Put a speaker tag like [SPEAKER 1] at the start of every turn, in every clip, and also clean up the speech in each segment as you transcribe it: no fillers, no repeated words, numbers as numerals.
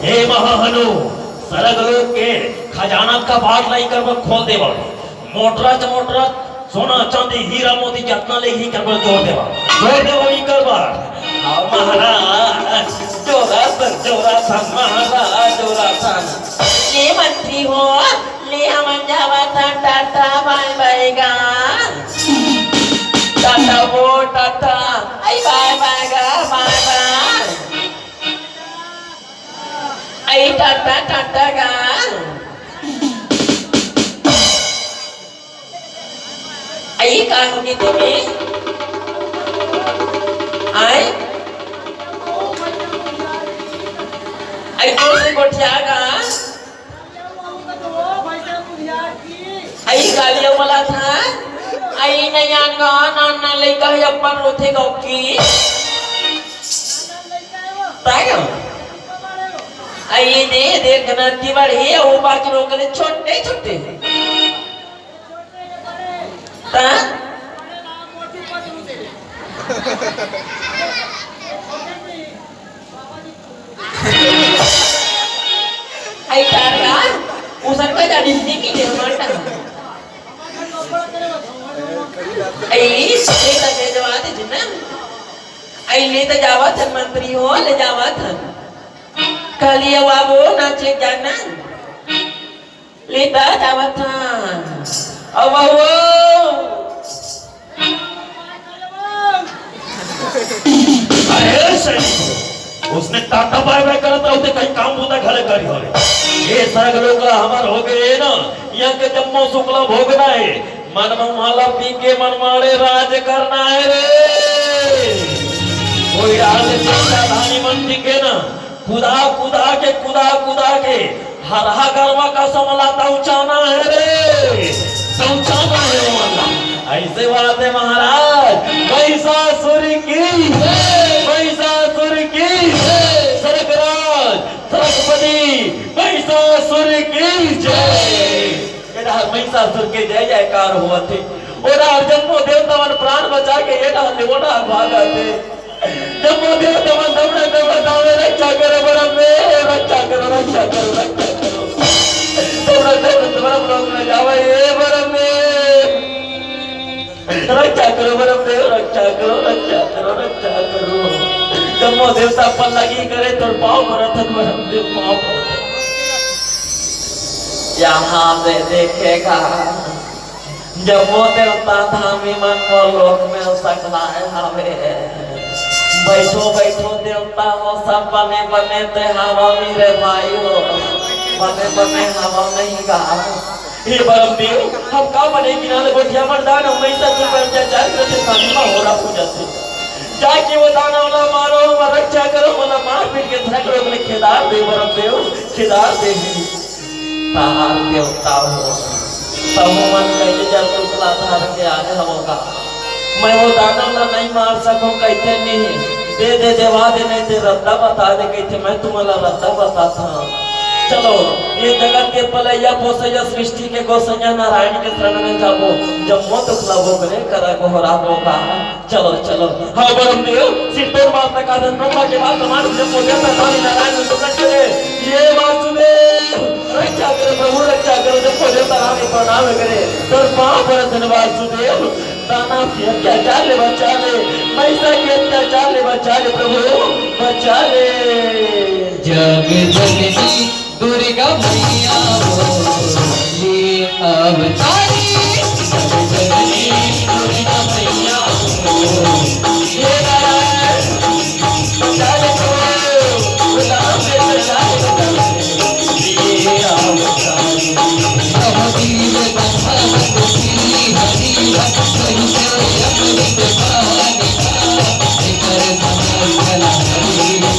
[SPEAKER 1] हे महाहनु सरगलोक के खजाना का बाट लाई कर खोल देवा मोटरा चमोटरा सोना चांदी हीरा मोती जितना ले ही कर जोड़ देवा ही कर महाराज जोरा सन महाराज जोरा सन
[SPEAKER 2] ले मंत्री हो ले हम जावा था टाटा बाय बाय गा टाटा वो टाटा आई बाय बाय गा बाय बाय आई टाटा टाटा गा आई काय होगी तुम्ही आई आई दूसरी गोठिया गा आई गालिया वाला था आई नया गा नाना लेका है अपन रोथे गौकी तागा आई ने देख नती बड़ी वो बाकी लोग के छोटे छोटे ता आई तारा उसर का jadi sedikit dia mana आई लेता ले जावा थे जिन्ना आई लेता जावा था मंत्री हो ले जावा था कलिया वाबो नाचे जाना लेता जावा था अब वो
[SPEAKER 1] अरे सही उसने टाटा बाय बाय करता होते कहीं काम होता घरे करी हो ये सरग लोग हमार हो गए ना यहाँ के जम्मो शुक्ला भोगना है मन माला पी के मन मारे राज करना है रे कोई राज धानी मन टिके ना कुदा कुदा के हर हा गरवा का समलाता उचाना है रे उचाना है वाला ऐसे बात है महाराज महिषासुर की सरकराज सरकपति महिषासुर की जय महिषासुर के जय जयकार हुआ थे ओरा जम्मो देवतावन प्राण बचा के ये डाले ओरा भागा थे जम्मो देवतावन दमड़ा दावे रक्षा करे बरम में रक्षा करो तोरा देवतावन लोग न जावे ए बरम में रक्षा करो बरम देव रक्षा करो जम्मो देवता पर लगी करे तो पाँव करत बरम देव पाँव
[SPEAKER 2] यहाँ पे देखेगा जम्मो देवता धामी मन को लोक में सकलाए हवे बैठो देवता हो सब बने ते हवा मेरे भाई हो बने हवा नहीं गा
[SPEAKER 1] हे बरम देव हम का बने किनारे गोठिया मर्दान हम ऐसा चल पर चार करते सामने हो रहा पूजा से जाके वो दाना वाला मारो और रक्षा करो वाला मार पीट के थक लोग ने केदार देव बरम देव केदार देवी
[SPEAKER 2] तार देवता हो तब मन कैसे जब तुकला धार के आगे होगा मैं वो दाना वाला नहीं मार सकूं कहते नहीं दे देवा दे नहीं दे रद्दा बता दे कहते मैं तुम्हारा रद्दा बताता
[SPEAKER 1] चलो ये जगत के पलैया पोसैया सृष्टि के गोसैया नारायण के शरण में जाबो जब मौत खुलाबो करे करा को हो रातो का चलो चलो हाँ बरम देव सिर तोड़ माता का धन्यवाद के बाद हमारे जब पोजा नारायण नारायण सुकट करे ये वासुदेव रक्षा करे प्रभु रक्षा करे जब पोजा नारायण प्रणाम करे तोर पांव पर धन्यवाद वासुदेव दाना की अत्याचार ले बचा ले मैसा के अत्याचार ले बचा ले प्रभु बचा ले
[SPEAKER 3] जग जननी दुर्गा मैया बोली अवतारी जग जननी दुर्गा मैया बोली
[SPEAKER 1] बचा ले प्रभु राम से बचा ले ये अवतारी
[SPEAKER 3] अवधीर बंधन दुखी हरि भक्त से अमृत पानी कर समर चला हरि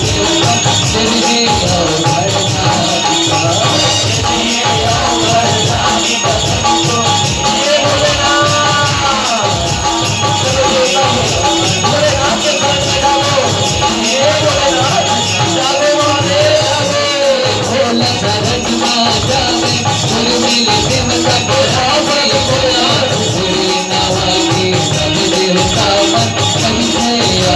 [SPEAKER 3] जय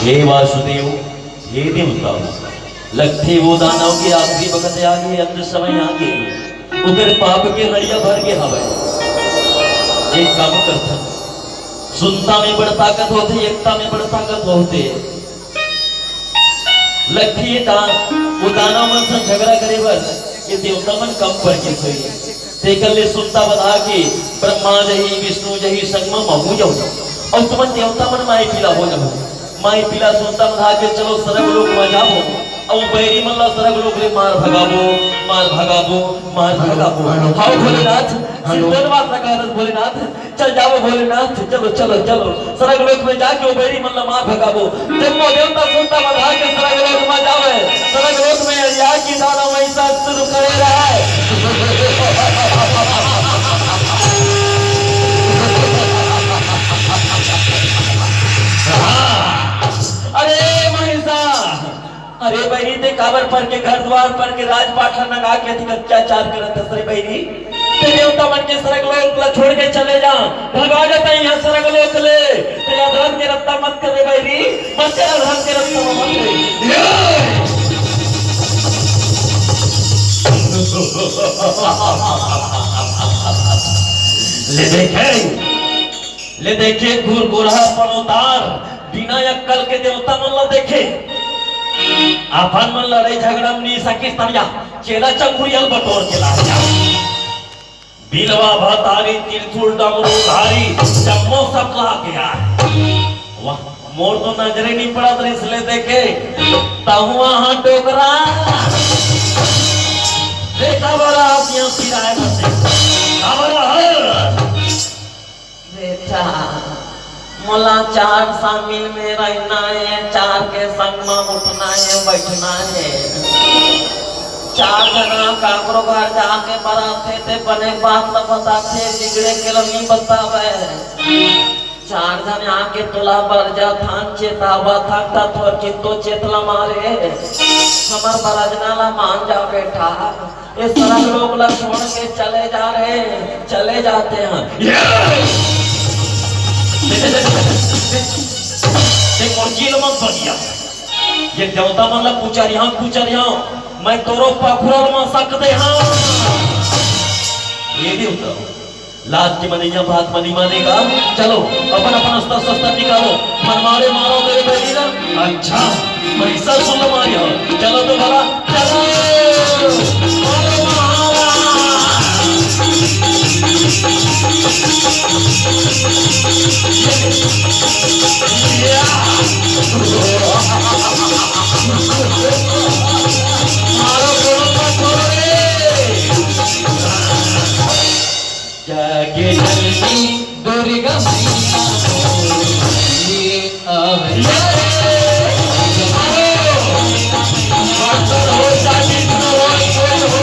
[SPEAKER 1] हे वासुदेव हे देवता लगते वो दानव के आखिरी वक्त आगे अंत समय आगे उधर पाप के नड़िया भर के हवे एक काम करता सुनता में बड़ ताकत होती एकता में बड़ ताकत होती लगती है वो दानव मन से झगड़ा करे बर ये देवता मन कम पर के कोई तेकल्ले सुनता बधा के ब्रह्मा जही विष्णु जही संगम महू जाओ और तुम देवता मन माई पीला हो जाओ माई पीला सुनता बधा के चलो सरग लोग मजाबो और बैरी मल्ला सरग लोग ले मार भगाबो मार भगाबो हाउ भोलेनाथ सिद्धर बात लगा भोलेनाथ चल जाओ भोलेनाथ चलो चलो चलो सरग लोग में जाके बैरी मल्ला मार भगाबो जब वो देवता सुनता बधा के सरग लोग में जावे सरग लोग में या की दाना वैसा शुरू करे रहा है अरे महिषा अरे बहनी ते काबर पर के घर द्वार पर के राजपाठा नगा के अधिक अत्याचार करत सरे बहनी ते देवता मन के सरग लोक ला छोड़ के चले जा भगा जाता यहाँ सरग लोक ले ते अधर्म के रत्ता मत करे बहनी मत अधर्म के रत्ता मत ले देखे गुरगुरहा पर उतार बिना अक्कल के देवता मन ला देखे अपन मन लड़ाई झगड़ा में नहीं सकी तरिया चेला चंगुरियल बटोर के ला जा बिलवा भतारी तिरछुल डमरू धारी जम्मो सब ला गया वाह मोर तो नजरे नहीं पड़ा तो इसलिए देखे तहुआ हां टोकरा देखा बड़ा आसियां सिराए बसे हमारा बेटा मोला चार शामिल में रहना है चार के संग में उठना है बैठना है चार जना काकरो घर जाके बराते थे बने बात तो बताते बिगड़े के लगी बतावे चार जने आके तुला बरजा थान चेतावा था तो चित्तो चेतला मारे हमार बरजना ला मान जा बेटा ये सारा लोग ला छोड़ के चले जा रहे चले जाते हैं देख और जेल मत बनिया ये देवता मन ला पूछा मैं तोरो पाखुरा में सक दे हां ये देवता लात की मनिया बात मनी मानेगा चलो अपन अपन अस्त्र शस्त्र निकालो मन मारे मारो मेरे बेटी ना अच्छा पैसा सुन मारियो चलो तो भला चलो मारो मारा मारो बोलो मत छोड़ो रे।
[SPEAKER 3] जागे जल्दी दुर्गा मैया ये आवे
[SPEAKER 1] मास्टर हो जाति हो कोई हो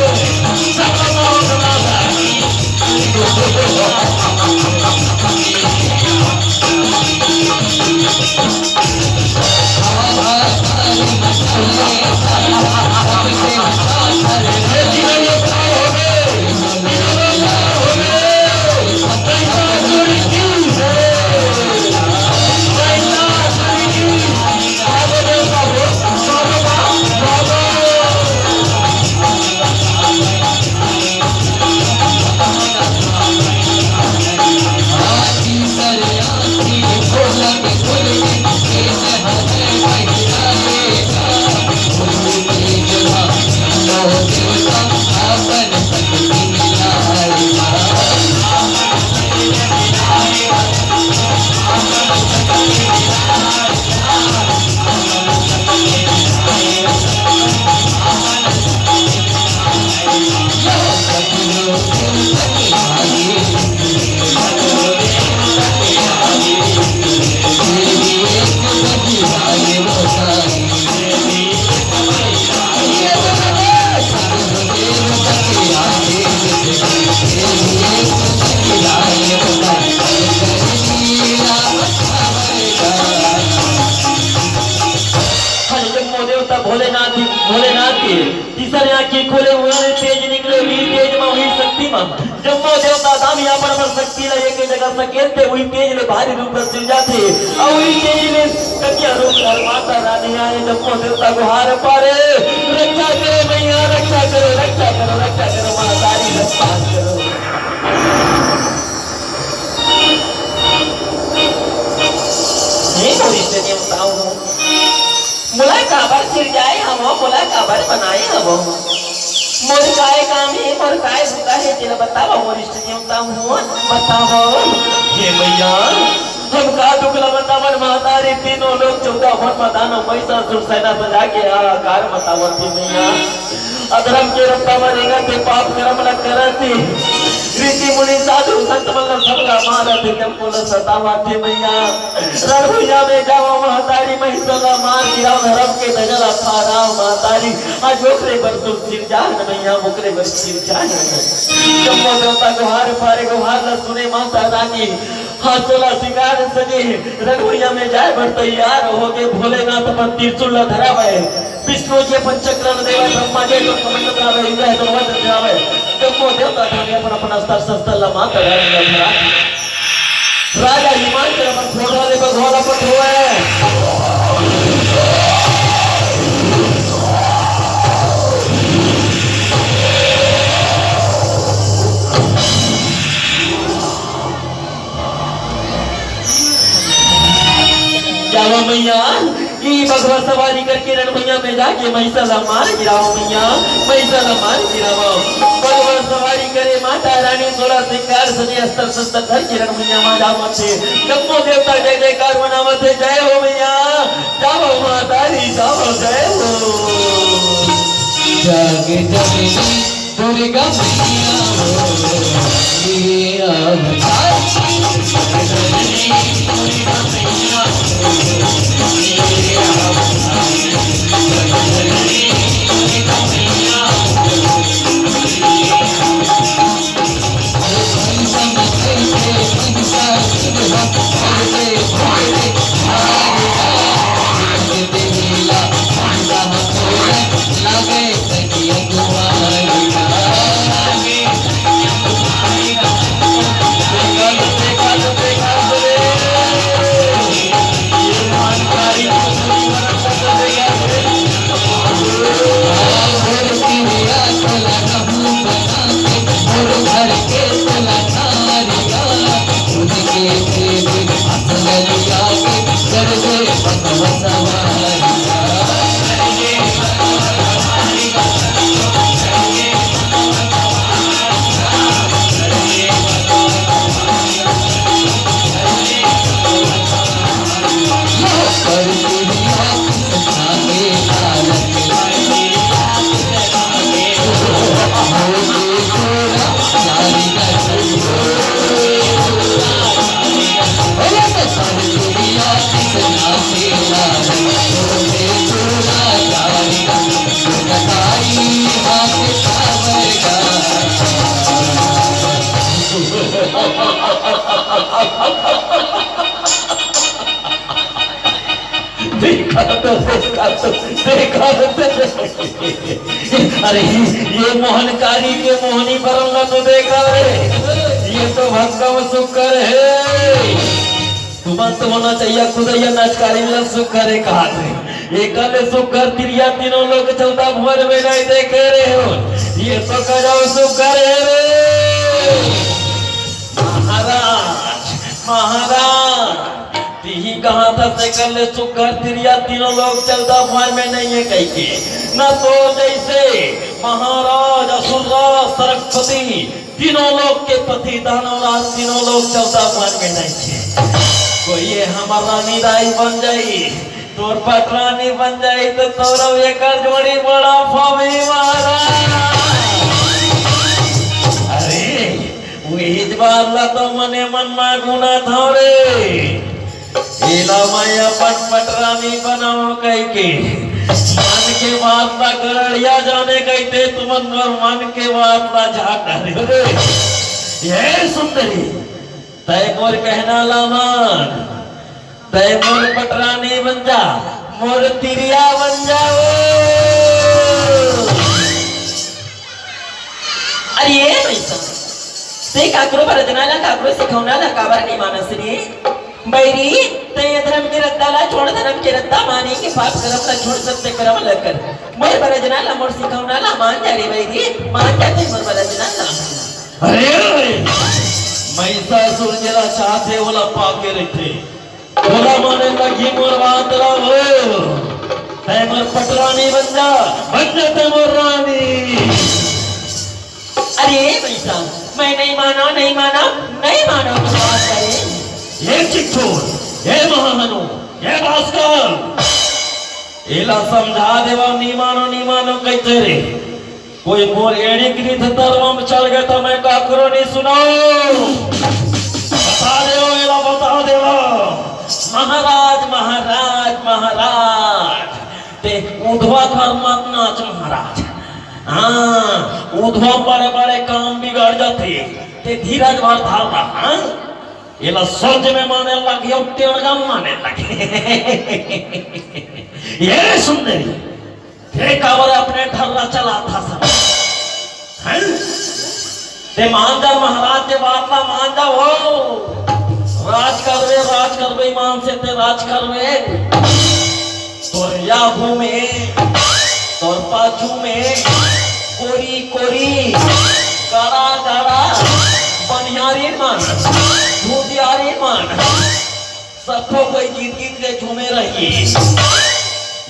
[SPEAKER 1] सब भोलेनाथ के तीसरे आंखें खोले हुए तेज निकले वीर तेज में हुई शक्तिमान जम्मो देवता दाम यहाँ पर अमर शक्ति ले एक जगह सकेलते हुई तेज में भारी रूप में सिर जाते और वही तेज में कन्या रूप में माता रानी आए जम्मो देवता को हार पारे रक्षा करो मैया रक्षा करो रक्षा करो रक्षा करो माता री रक्षा करो।
[SPEAKER 2] मुला काबर सिर जाए हम मुला काबर बनाए हम मोर काय काम है मोर काय होता है तेरा बताओ मोर इष्ट देवता हूँ बताओ।
[SPEAKER 1] ये मैया हम का दुखला बतावन महातारी तीनों लोग 14 भन मदानो मैसा सुरसेना सजा के आकार बतावत थी मैया अधर्म के रफ्ता मरेगा ते पाप कर्म न करती ऋषि मुनि साधु संत मतलब सबका मारत जब को सतावत थी मैया रण भुजा में जाओ महातारी महिषला मार गिराओ धर्म के नजर अखाराओ महातारी आज ओकरे पर तुम सिर जान मैया ओकरे पर सिर जान जम्मो देवता को हार फारे को हार न सुने माता रानी हाथोला शिकार सजे रघुया में जाए बढ़ तैयार हो गए भोलेनाथ पर त्रिशूल धरावे विष्णु के पंचक्र देवा ब्रह्मा के तो कमंड करावे इंद्र है तो वध करावे जम्मो देवता थाने पर अपना स्तर शस्त्र लमा कर धरा राजा हिमाचल पर फोड़ा ले घोड़ा पर होए जाओ मैया ई भगवा सवारी करके रण मैया में जाके महिषाला मार गिराओ मैया महिषाला मार गिराओ भगवा सवारी करे माता रानी 16 श्रृंगार सजे अस्त्र शस्त्र धर के रण मैया मां जाओ थे जम्मो देवता जय जयकार मनावत है जय हो मैया जाओ माता री जाओ जय हो
[SPEAKER 3] जागे जगनी दुर्गा मैया ये
[SPEAKER 1] अरे ये मोहनकारी के मोहनी परंगा तो देखा है, ये तो भक्कम शुक्र है। तुम्हारा तो होना चाहिए खुद ये नचकारी में शुक्र है कहा थे एकल शुक्र तिरिया तीनों लोग चलता भुवन में नहीं देखे रहे हो, ये तो कहो शुक्र है रे महाराज। महाराज ही कहा था सकल सुकर तिरिया तीनों लोग चलता भुवन में नहीं है कहीं के न तो जैसे महाराज असुरराज सरस्वती तीनों लोग के पति दानवराज तीनों लोग चलता भुवन में नहीं है। कोई ये हमारा निराई बन जाई तोर पटरानी बन जाई तो तोरव एक जोड़ी बड़ा फवी महाराज। अरे वही बात ला तो मने मन में गुना था रे इला माया पटरानी बनाओ कह के मन के बात ला गड़िया जाने कहते तुम मन के बात ला झाटा रे। ये सुंदरी तय मोर कहना लामान तय मोर पटरानी बन जा मोर तिरिया बन जाओ।
[SPEAKER 2] अरे ये पैसा ते काकरो भरजनाला काकरो सिखवनाला काबर नहीं मानसरी बैरी ते धर्म के रत्ताला छोड़ धर्म के रत्ता मानी के पाप कर्म ला छोड़ सत्य कर्म ला कर मोर भरजनाला मोर सिखवनाला मान जा रे बैरी मान जाते मोर भरजनाला।
[SPEAKER 1] अरे महिषासुर जरा चाहते बोला पाके रहते बोला माने लगी मोर बातरा हो तय मोर पटरानी बन जा ते मोर रानी।
[SPEAKER 2] अरे पैसा मैं नहीं माना नहीं माना नहीं माना बात करे
[SPEAKER 1] ये चिट्ठोर ये महाहनु ये भास्कर एला समझा देवा नहीं मानो कहते रे कोई मोर एड़ी की धर्म चल गए तो मैं काकरो नहीं सुनाओ बता देवा एला बता देवा।
[SPEAKER 2] महाराज महाराज महाराज ते उधवा धर्म नाच महाराज। हाँ उधवा बड़े बड़े काम बिगड़ जाते ते धीरज भर धारा। हाँ
[SPEAKER 1] एला सोच में माने लगे और टेढ़गम माने लगे। ये सुंदरी थे कावर अपने ढर्रा चला था सब हैं ते मानजा महाराज के बात ला मानजा हो राज करवे मान से ते राज करवे तोर याहू में तोर पाछू में कोरी कोरी काड़ा काड़ा बनियारी मन धूतियारी मन सबको कोई गीत गीत के झूमे रही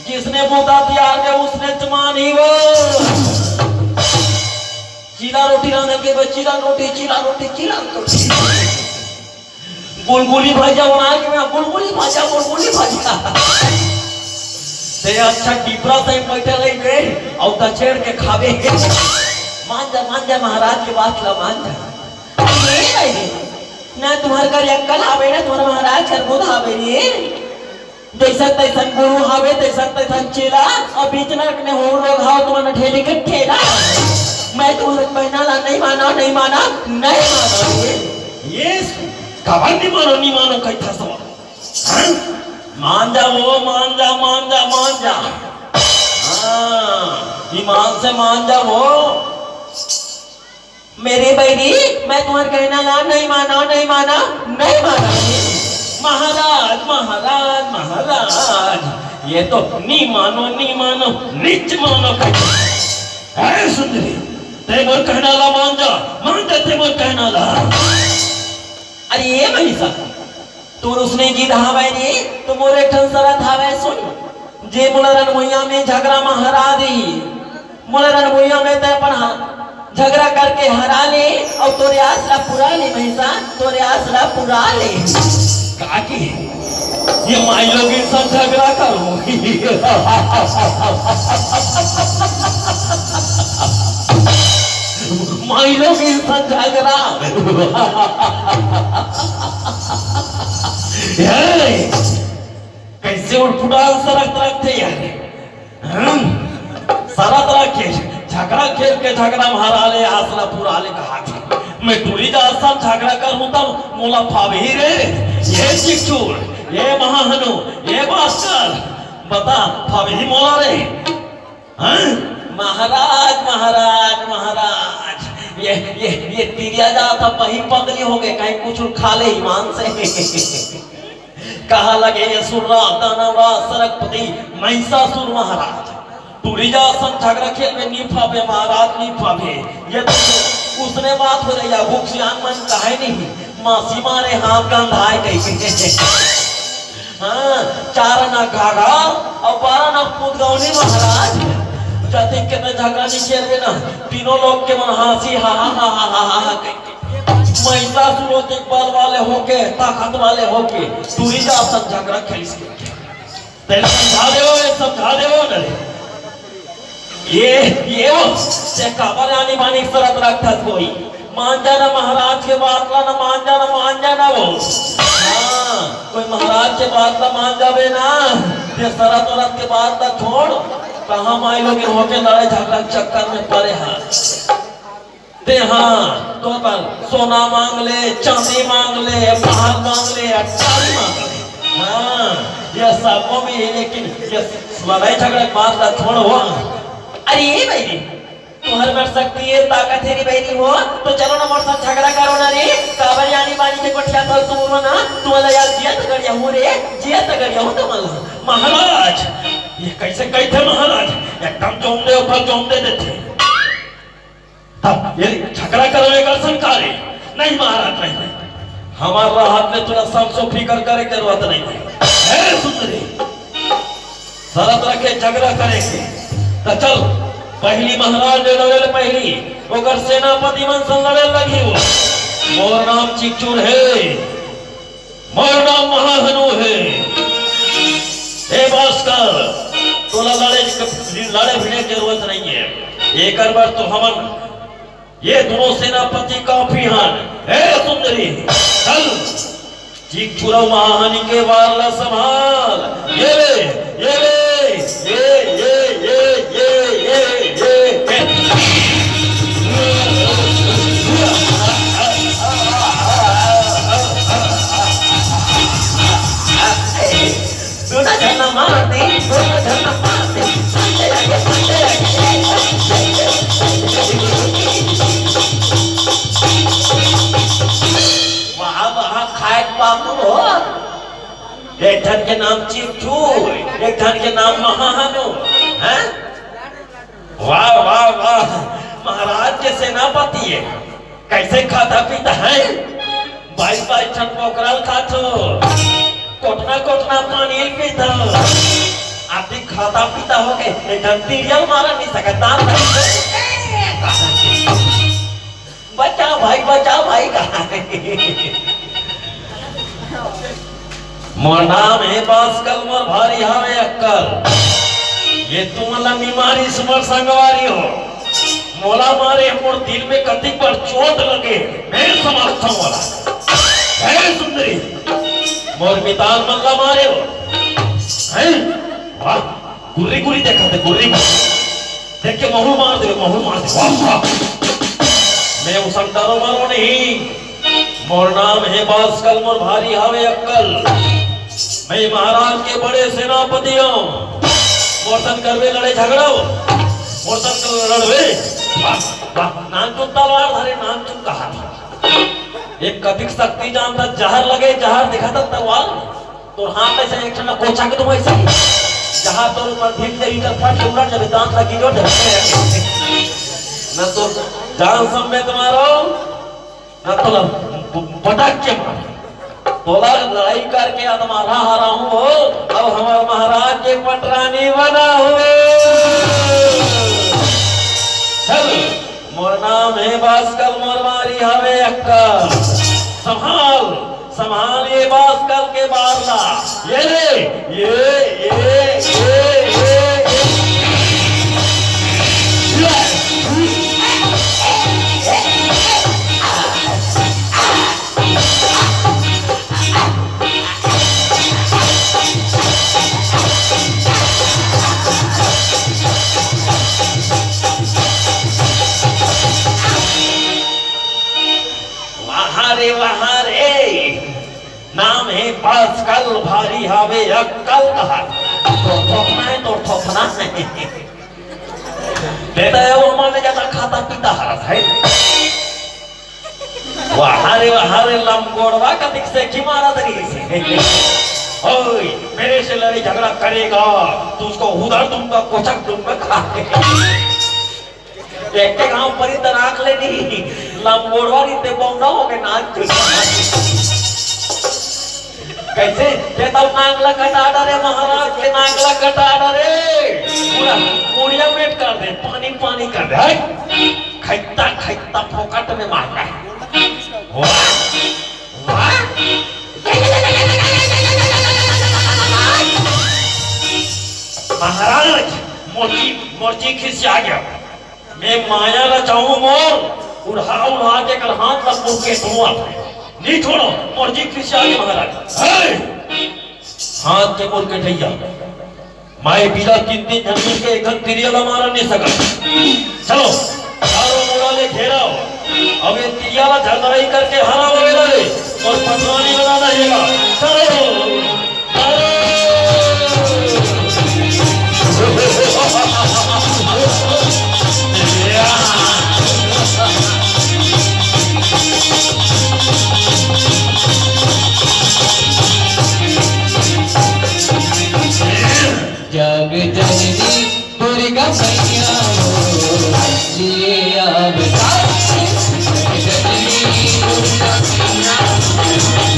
[SPEAKER 1] जिसने बूता तैयार किया उसने चमानी वो चीला रोटी रांधे के बाद चीला रोटी गुलगुली भाजा बना के मैं गुलगुली भाजा ते अच्छा टिपरा से बैठे रही वे और दछेड़ के खावे मान जा महाराज के बात ला मान जा। ना तुम्हारे घर अक्कल आवे ना तुम्हारा महाराज कर बुध आवे रे जैसा तैसा गुरु हावे तैसा चेला और बीच में अपने हो लोग हाव तुम्हारा ठेली के ठेला मैं तुम्हारे कहना ला नहीं माना ये कबर नहीं मानो कहीं था सब मान जा हाँ ईमान से मान जा वो
[SPEAKER 2] मेरे बैरी मैं तुम्हारे कहना ला नहीं माना
[SPEAKER 1] महाराज ये तो नहीं मानो निच मानो है सुंदरी ते मोर कहना ला मान जा ते मोर कहना ला।
[SPEAKER 2] अरे ये महिषा तो उसने जी धावे रे तो मोरे ठन सरा धावे सुन जे मुलरन भुइया में झगड़ा में हरा दी मुलरन भुइया में ते अपन झगड़ा करके हरा ले और तोरे आसरा पूरा ले महिषा तोरे आसरा पूरा ले
[SPEAKER 1] काकी ये माई लोग इंसान झगड़ा करो माई लोग इंसान झगड़ा कैसे उठफुटाल सरक रखते यार सारा तरह के झगड़ा खेल के झगड़ा मारा ले आसरा पूरा ले कहा मैं टूरी जा सब झगड़ा करूं तब मोला फावे ही रे ये चिकचूर ये महाहनु ये भास्कर बता फावे ही मोला रे हाँ?
[SPEAKER 2] महाराज महाराज महाराज ये तिरिया जाता वही पगली हो गए कहीं कुछ खा ले ईमान से कहा लगे ये सुररा दानवरा सरकपति महिषासुर महाराज तुरिजा सन झगड़ा खेल में नीफा पे महाराज नीफा पे ये तो उसने बात हो रही है भूख सियान मन कहे नहीं मासी मारे हाथ गंधाए कहीं हाँ 4 आना घाघा और 12 आना पुदगौनी महाराज जाते कितने झगड़ा नहीं खेल ना तीनों लोग के मन हंसी हा हा हा हा हा हा महिषासुर होते बल वाले होके ताकत वाले होके तुरिजा सन झगड़ा खेल
[SPEAKER 1] तेरे समझा दे ना
[SPEAKER 2] ये से काबर आनी बानी शरत रखता कोई मान जाना महाराज के बात ला ना मान जाना वो हाँ कोई महाराज के बात ला मान जावे ना ये शरत वरत के बात ला छोड़ कहाँ माई लोग होके लड़ाई झगड़ा चक्कर में पड़े हैं ते हाँ तो पर सोना मांग ले चांदी मांग ले महाल मांग ले अटारी मांग ले हाँ ये सब वो भी है लेकिन ये लड़ाई झगड़ा की बात ला छोड़ वो अरे ये बहनी तुम्हारे में सकती है ताकत है बहनी हो तो चलो ना मोर साथ झगड़ा करो ना रे काबर यानी बानी के कोठिया तो तुम ना तुम्हारा यार जिया तो गरिया हूं रे जिया तो गरिया हूं तुम्हारा
[SPEAKER 1] महाराज ये कैसे कहते महाराज एकदम जोमदे ऊपर जोमदे देते तब ये झगड़ा करने का संकार है नहीं महाराज नहीं
[SPEAKER 2] हमारा हाथ में थोड़ा सब फिकर करे के जरूरत नहीं
[SPEAKER 1] है सुंदरी
[SPEAKER 2] शरत रखे झगड़ा करेंगे
[SPEAKER 1] तो चल पहली महाराज ने लड़े पहली ओकर सेनापति मन से लड़े लगी वो मोर नाम चिकचूर है मोर नाम महाहनु है ए भास्कर तोला लड़े भिड़े की जरूरत नहीं है एक बार तो हमन ये दोनों सेनापति काफी हन ए सुंदरी चल चिकचूरा महाहनी के वाला संभाल ये ले
[SPEAKER 2] एक धन के नाम चिकचूर एक धन के नाम महाहनु हैं वाह वाह वाह महाराज के सेनापति है कैसे खाता पीता है 22 ठन पोकरल खातो कोटना पानी पीता आती खाता पीता हो गए एक धन तिरियल मारा नहीं सकता बचाओ भाई कहाँ
[SPEAKER 1] मोर नाम है बास्कल मोर भारी हावे अक्कल ये तुमला बीमारी सुमर संगवारी हो मोला मारे मोर दिल में कति पर चोट लगे मैं समर्थ हूं वाला है सुंदरी मोर मितान मल्ला मारे हो हैं वाह गुर्री देखा थे गुर्री देख के महू मार दे वाह मैं उस डरो मारो नहीं मोर नाम है बास्कल मोर भारी हावे अक्कल मैं महाराज के बड़े सेनापति हूं मोर्तन करवे लड़े झगड़ो मोर्तन कर लड़वे नाम चुन तलवार धरे नाम चुन कहा एक कथिक शक्ति जानता जहर लगे जहर दिखाता तलवार तो हाथ में से एक ठंडा कोचा के तुम ऐसे जहां तो ऊपर धीरे धीरे कर फट के उलट जब दांत लगी जो न तो जान समेत मारो न तो पटक के मारो तोला लड़ाई करके तुम्हारा हरा हूं अब हमारे महाराज के पटरानी बना हुए चल मोर नाम है बास्कल मोर मारी हवे अक्कल संभाल ये बास्कल के बारला ये ले ये वहाँ रे नाम है बास्कल भारी हावे अक्कल कहा तो ठोकना है तो ठोकना है बेटा है वो हमारे ज्यादा खाता पीता हरा है वहारे लंबोड़वा का दिख से की मारा तरी से ओए मेरे से लड़ाई झगड़ा करेगा तो उसको उधर दूंगा कोचक दूंगा खा एक के गांव पर इधर आंख लेनी लंबोड़वा इतने बौना हो गए नाच कैसे ये तब नांगला कटा डरे महाराज के नांगला कटा डरे पूरा पूरिया पेट कर दे पानी पानी कर दे खैता खैता फोकट में मारना है वाह वाह महाराज मोची मोची खिसिया गया मैं माया ला चाहूं मोर उड़ा उड़ा के कर हाथ लंबू के धुआं नहीं छोड़ो मर्जी खिसिया गया महाराज हाथ के बोल के ठैया माए बिना 3 दिन जमीन के एक तिरियाला मारा नहीं सका चलो चारों मोड़ा ले घेराओ अब ये तिरियाला झगड़ाई करके हरा वगैरह ले और पटवानी बनाना रहेगा चलो
[SPEAKER 3] जग जननी दुर्गा मैया लिए अवतार जननी दुर्गा मैया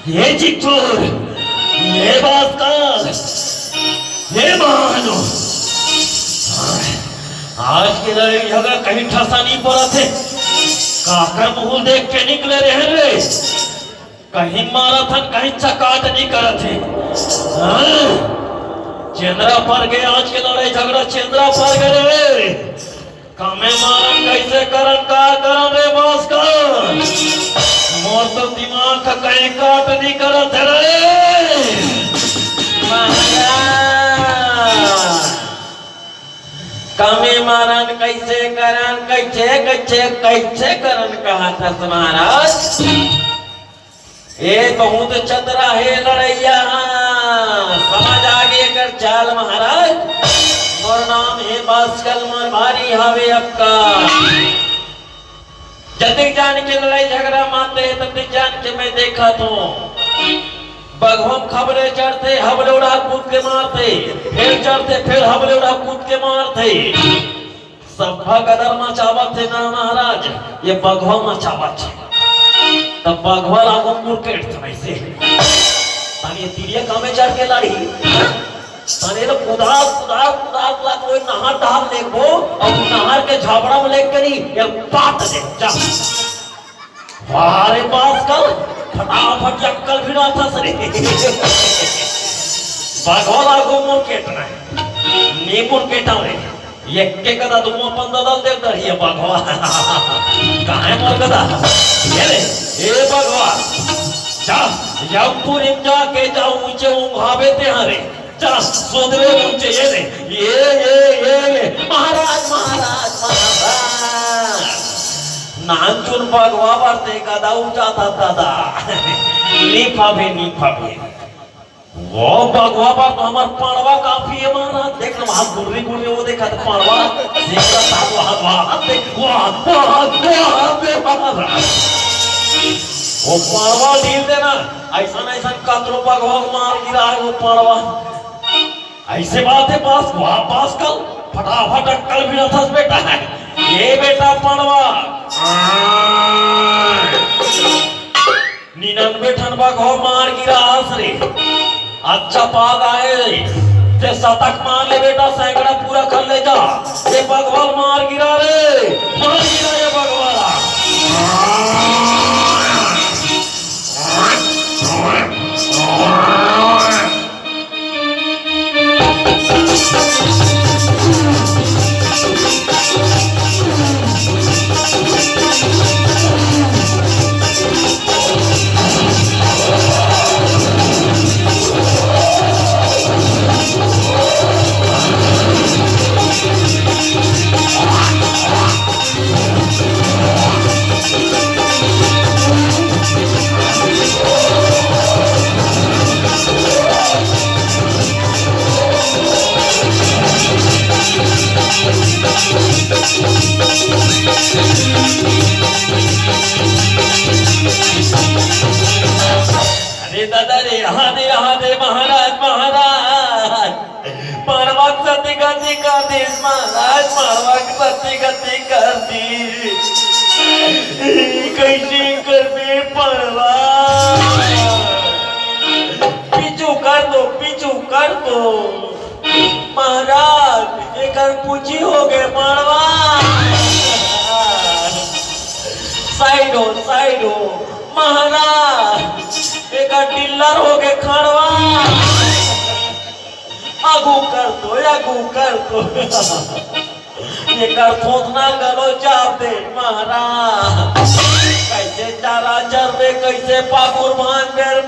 [SPEAKER 1] ये चिट्ठूर ये भास्कर ये मानो आज के लड़ाई झगड़ा कहीं ठसा नहीं पड़ा थे काकर मुंह देख के निकले रहे रे कहीं मारा था कहीं चकाट नहीं करा थे चंद्रा पर गए आज के लड़ाई झगड़ा चंद्रा पर गए रे कामे मारन कैसे करन का करन रे भास्कर मोर तो दिमाग का कहीं काट नहीं करत है रे
[SPEAKER 2] कामे मारन कैसे करन कैसे कैसे कैसे करन कहा था महाराज ये बहुत चतरा है लड़ैया समझ आगे कर चाल महाराज मोर नाम है भास्कर मोर भारी हवे अक्का जतिक जान के लड़ाई झगड़ा मानते हैं तब जान के मैं देखा तो बगवम खबरे चढ़ते हवले उड़ा कूद के मारते फिर चढ़ते फिर हवले उड़ा कूद के मारते सब गदर मचावत थे ना महाराज ये बगवा मचावत तब बगवा लागो मुरकेट था ऐसे तानी तिरिया कामे चढ़ के लड़ी ताने तो कुदार कुदार कुदार कुदार कोई नहर डाल देखो और नहर के झाबड़ा में लेकर ही ये पात दे जा हमारे पास कल फटाफट जक्कल भी ना था सरे बागवाला को मुरकेट ना नी मुरकेटा रे ये के कदा तुम अपन ददल दे दर ये बागवा कहां है मोर कदा ये रे
[SPEAKER 1] हे भगवान जा यमपुरी जाके जा ऊंचे उंघावे ते हरे जा सोदरे ऊंचे ये रे ये महाराज महाराज महाराज नाचून भगवा भरते का दाऊ जाता दादा नीफावे वो भगवा बार तो हमार पाड़वा काफी है महाराज देख ना हाथ गुर्री गुर्री वो देखा तो पाड़वा देखा ताको हाथ देख वाह दे महाराज वो पाड़वा ढील देना ऐसा कतरो भगवा मार गिरा है वो पाड़वा ऐसे बात है पास वहाँ पास कल फटाफट अक्कल भी रथस बेटा है ये बेटा पाड़वा 99 ठन भगवा मार गिरा आसरे अच्छा पाग आए ते शतक मार ले बेटा सैकड़ा पूरा कर ले जा ये भगवान मार गिरा रे मार गिरा ये भगवान दादा रे यहाँ दे महाराज महाराज पारवाक सती गति कर दी महाराज पारवाक सती गति कर दी कैसे कर दे पारवा पीछू कर दो महाराज एक पूछी हो गए पारवा साइड हो महाराज एक डिल्लर हो गए खड़वा आगू कर दो ये कर थोतना गलो चाप दे महाराज कैसे चारा चर दे कैसे पाकुर भान बेर